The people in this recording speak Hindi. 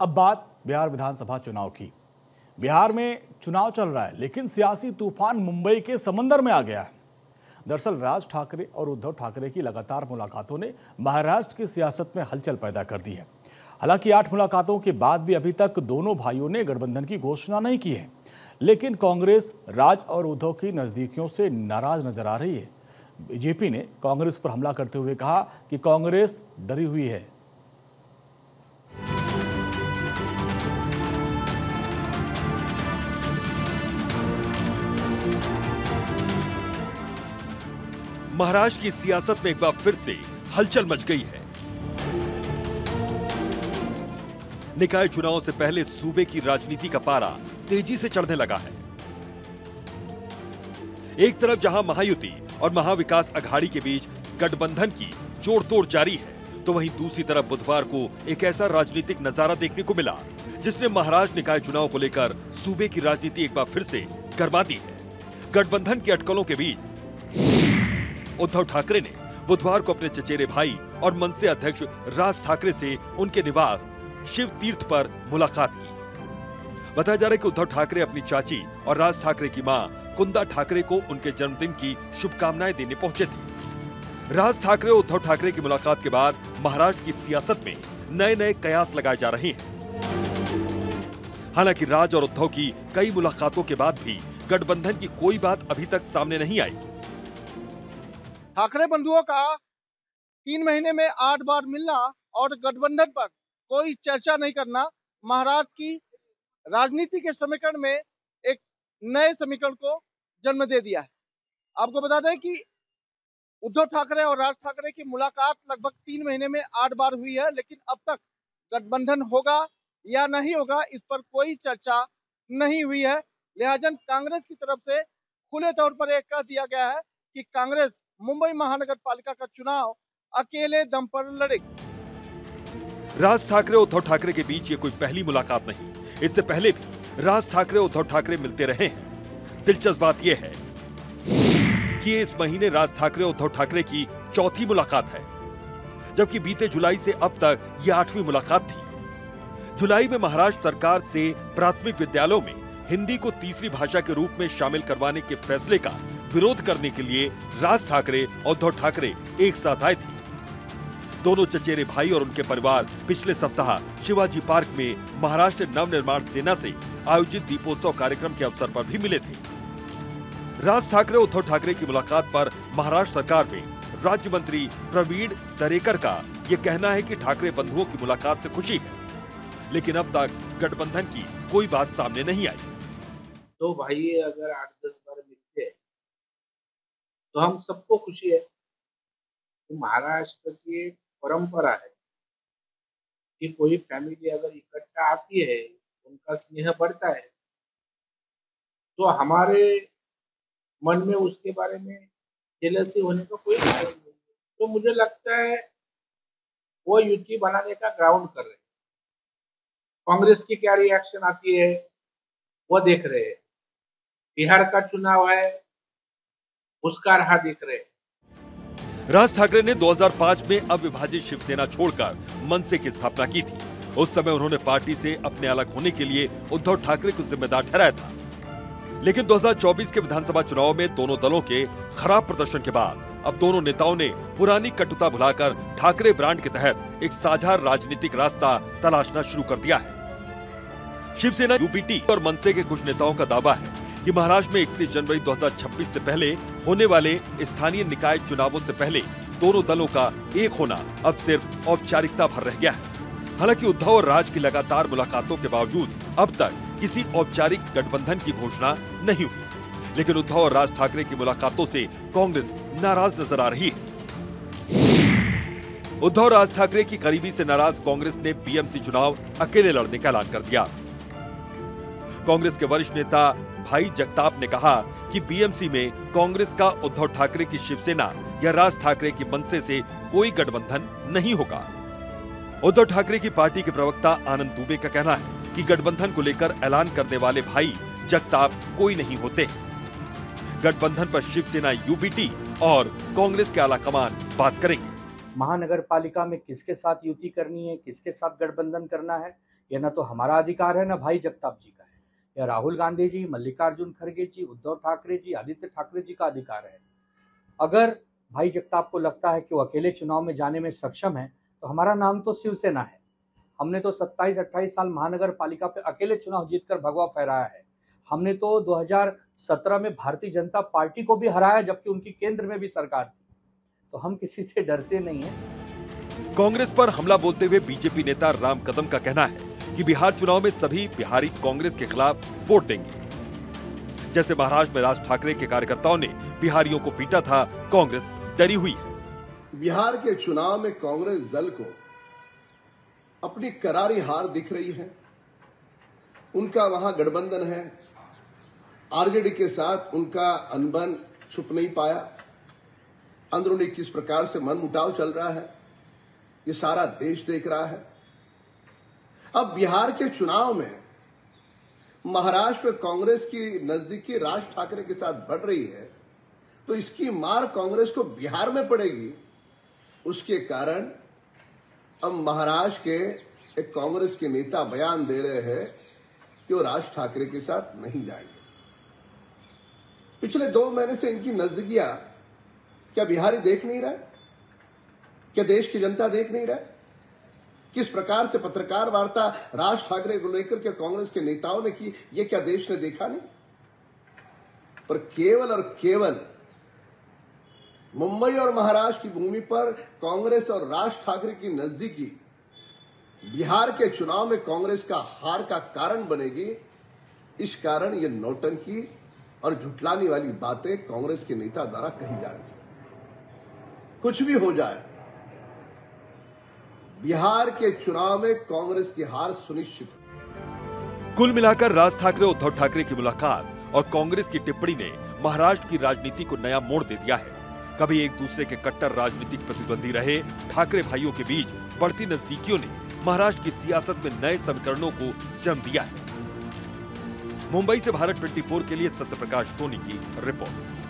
अब बात बिहार विधानसभा चुनाव की। बिहार में चुनाव चल रहा है, लेकिन सियासी तूफान मुंबई के समंदर में आ गया है। दरअसल राज ठाकरे और उद्धव ठाकरे की लगातार मुलाकातों ने महाराष्ट्र की सियासत में हलचल पैदा कर दी है। हालांकि 8 मुलाकातों के बाद भी अभी तक दोनों भाइयों ने गठबंधन की घोषणा नहीं की है, लेकिन कांग्रेस राज और उद्धव की नजदीकियों से नाराज नजर आ रही है। बीजेपी ने कांग्रेस पर हमला करते हुए कहा कि कांग्रेस डरी हुई है। महाराष्ट्र की सियासत में एक बार फिर से हलचल मच गई है। निकाय चुनाव से पहले सूबे की राजनीति का पारा तेजी से चढ़ने लगा है। एक तरफ जहां महायुति और महाविकास अघाड़ी के बीच गठबंधन की जोड़तोड़ जारी है, तो वहीं दूसरी तरफ बुधवार को एक ऐसा राजनीतिक नजारा देखने को मिला जिसने महाराष्ट्र निकाय चुनाव को लेकर सूबे की राजनीति एक बार फिर से गर्मा दी है। गठबंधन की अटकलों के बीच उद्धव ठाकरे ने बुधवार को अपने चचेरे भाई और मनसे अध्यक्ष राज ठाकरे से उनके निवास शिव तीर्थ पर मुलाकात की। बताया जा रहा है कि उद्धव ठाकरे अपनी चाची और राज ठाकरे की मां कुंदा ठाकरे को उनके जन्मदिन की शुभकामनाएं देने पहुंचे थे। राज ठाकरे और उद्धव ठाकरे की मुलाकात के बाद महाराष्ट्र की सियासत में नए नए कयास लगाए जा रहे हैं। हालांकि राज और उद्धव की कई मुलाकातों के बाद भी गठबंधन की कोई बात अभी तक सामने नहीं आई। ठाकरे बंधुओं का 3 महीने में 8 बार मिलना और गठबंधन पर कोई चर्चा नहीं करना महाराष्ट्र की राजनीति के समीकरण में एक नए समीकरण को जन्म दे दिया है। आपको बता दें कि उद्धव ठाकरे और राज ठाकरे की मुलाकात लगभग 3 महीने में 8 बार हुई है, लेकिन अब तक गठबंधन होगा या नहीं होगा इस पर कोई चर्चा नहीं हुई है। लिहाजा कांग्रेस की तरफ से खुले तौर पर यह कह दिया गया है कि कांग्रेस मुंबई महानगर पालिका का चुनाव अकेले दम पर लड़ेगी। राज ठाकरे और उद्धव ठाकरे के बीच ये कोई पहली मुलाकात नहीं, इससे पहले भी राज ठाकरे और उद्धव ठाकरे मिलते रहे हैं। दिलचस्प बात यह है कि ये इस महीने राज ठाकरे और उद्धव ठाकरे की चौथी मुलाकात है, जबकि बीते जुलाई से अब तक ये 8वीं मुलाकात थी। जुलाई में महाराष्ट्र सरकार से प्राथमिक विद्यालयों में हिंदी को तीसरी भाषा के रूप में शामिल करवाने के फैसले का विरोध करने के लिए राज ठाकरे और उद्धव ठाकरे एक साथ आए थे। दोनों चचेरे भाई और उनके परिवार पिछले सप्ताह शिवाजी पार्क में महाराष्ट्र नवनिर्माण सेना से आयोजित दीपोत्सव कार्यक्रम के अवसर पर भी मिले थे। राज ठाकरे और उद्धव ठाकरे की मुलाकात पर महाराष्ट्र सरकार में राज्य मंत्री प्रवीण दरेकर का यह कहना है कि ठाकरे बंधुओं की मुलाकात से खुशी है, लेकिन अब तक गठबंधन की कोई बात सामने नहीं आई। तो भाई अगर 8-10 बार मिलते हैं तो हम सबको खुशी है। तो महाराष्ट्र की परंपरा है कि कोई फैमिली अगर इकट्ठा आती है, उनका स्नेह बढ़ता है, तो हमारे मन में उसके बारे में जेलसी होने का कोई कारण नहीं है। तो मुझे लगता है वो युति बनाने का ग्राउंड कर रहे हैं। कांग्रेस की क्या रिएक्शन आती है वो देख रहे हैं। बिहार का चुनाव है, उसका राह देख रहे हैं। राज ठाकरे ने 2005 में अविभाजित शिवसेना छोड़कर मनसे की स्थापना की थी। उस समय उन्होंने पार्टी से अपने अलग होने के लिए उद्धव ठाकरे को जिम्मेदार ठहराया था, लेकिन 2024 के विधानसभा चुनाव में दोनों दलों के खराब प्रदर्शन के बाद अब दोनों नेताओं ने पुरानी कटुता भुलाकर ठाकरे ब्रांड के तहत एक साझा राजनीतिक रास्ता तलाशना शुरू कर दिया है। शिवसेना, यूपीटी और मनसे के कुछ नेताओं का दावा है कि महाराष्ट्र में 31 जनवरी 2026 से पहले होने वाले स्थानीय निकाय चुनावों से पहले दोनों दलों का एक होना अब सिर्फ औपचारिकता भर रह गया है। हालांकि उद्धव और राज की लगातार मुलाकातों के बावजूद अब तक किसी औपचारिक गठबंधन की घोषणा नहीं हुई, लेकिन उद्धव और राज ठाकरे की मुलाकातों से कांग्रेस नाराज नजर आ रही है। उद्धव और राज ठाकरे की करीबी से नाराज कांग्रेस ने बीएमसी चुनाव अकेले लड़ने का ऐलान कर दिया। कांग्रेस के वरिष्ठ नेता भाई जगताप ने कहा कि बीएमसी में कांग्रेस का उद्धव ठाकरे की शिवसेना या राज ठाकरे की मनसे से कोई गठबंधन नहीं होगा। उद्धव ठाकरे की पार्टी के प्रवक्ता आनंद दुबे का कहना है कि गठबंधन को लेकर ऐलान करने वाले भाई जगताप कोई नहीं होते। गठबंधन पर शिवसेना, यूपीटी और कांग्रेस के आलाकमान बात करेंगे। महानगर पालिका में किसके साथ युति करनी है, किसके साथ गठबंधन करना है, यह न तो हमारा अधिकार है न भाई जगताप जी का है, यह राहुल गांधी जी, मल्लिकार्जुन खड़गे जी, उद्धव ठाकरे जी, आदित्य ठाकरे जी का अधिकार है। अगर भाई जगताप को लगता है कि वो अकेले चुनाव में जाने में सक्षम है तो हमारा नाम तो शिवसेना है। हमने तो 27-28 साल महानगर पालिका पे अकेले चुनाव जीतकर भगवा फहराया है। हमने तो 2017 में भारतीय जनता पार्टी को भी हराया जबकि उनकी केंद्र में भी सरकार थी। तो हम किसी से डरते नहीं हैं। कांग्रेस पर हमला बोलते हुए बीजेपी नेता राम कदम का कहना है कि बिहार चुनाव में सभी बिहारी कांग्रेस के खिलाफ वोट देंगे। जैसे महाराष्ट्र में राज ठाकरे के कार्यकर्ताओं ने बिहारियों को पीटा था, कांग्रेस डरी हुई है। बिहार के चुनाव में कांग्रेस दल को अपनी करारी हार दिख रही है। उनका वहां गठबंधन है, आरजेडी के साथ उनका अनबन छुप नहीं पाया। अंदरूनी किस प्रकार से मनमुटाव चल रहा है ये सारा देश देख रहा है। अब बिहार के चुनाव में महाराष्ट्र में कांग्रेस की नजदीकी राज ठाकरे के साथ बढ़ रही है तो इसकी मार कांग्रेस को बिहार में पड़ेगी। उसके कारण अब महाराष्ट्र के एक कांग्रेस के नेता बयान दे रहे हैं कि वो राज ठाकरे के साथ नहीं जाएंगे। पिछले 2 महीने से इनकी नजदीकियां क्या बिहारी देख नहीं रहा? क्या देश की जनता देख नहीं रहा? किस प्रकार से पत्रकार वार्ता राज ठाकरे को लेकर के कांग्रेस के नेताओं ने की, ये क्या देश ने देखा नहीं? पर केवल और केवल मुंबई और महाराष्ट्र की भूमि पर कांग्रेस और राज ठाकरे की नजदीकी बिहार के चुनाव में कांग्रेस का हार का कारण बनेगी। इस कारण ये नौटंकी और झुठलाने वाली बातें कांग्रेस के नेता द्वारा कही जा रही है। कुछ भी हो जाए, बिहार के चुनाव में कांग्रेस की हार सुनिश्चित है। कुल मिलाकर राज ठाकरे उद्धव ठाकरे की मुलाकात और कांग्रेस की टिप्पणी ने महाराष्ट्र की राजनीति को नया मोड़ दे दिया है। कभी एक दूसरे के कट्टर राजनीतिक प्रतिद्वंदी रहे ठाकरे भाइयों के बीच बढ़ती नजदीकियों ने महाराष्ट्र की सियासत में नए समीकरणों को जन्म दिया है। मुंबई से भारत 24 के लिए सत्यप्रकाश सोनी की रिपोर्ट।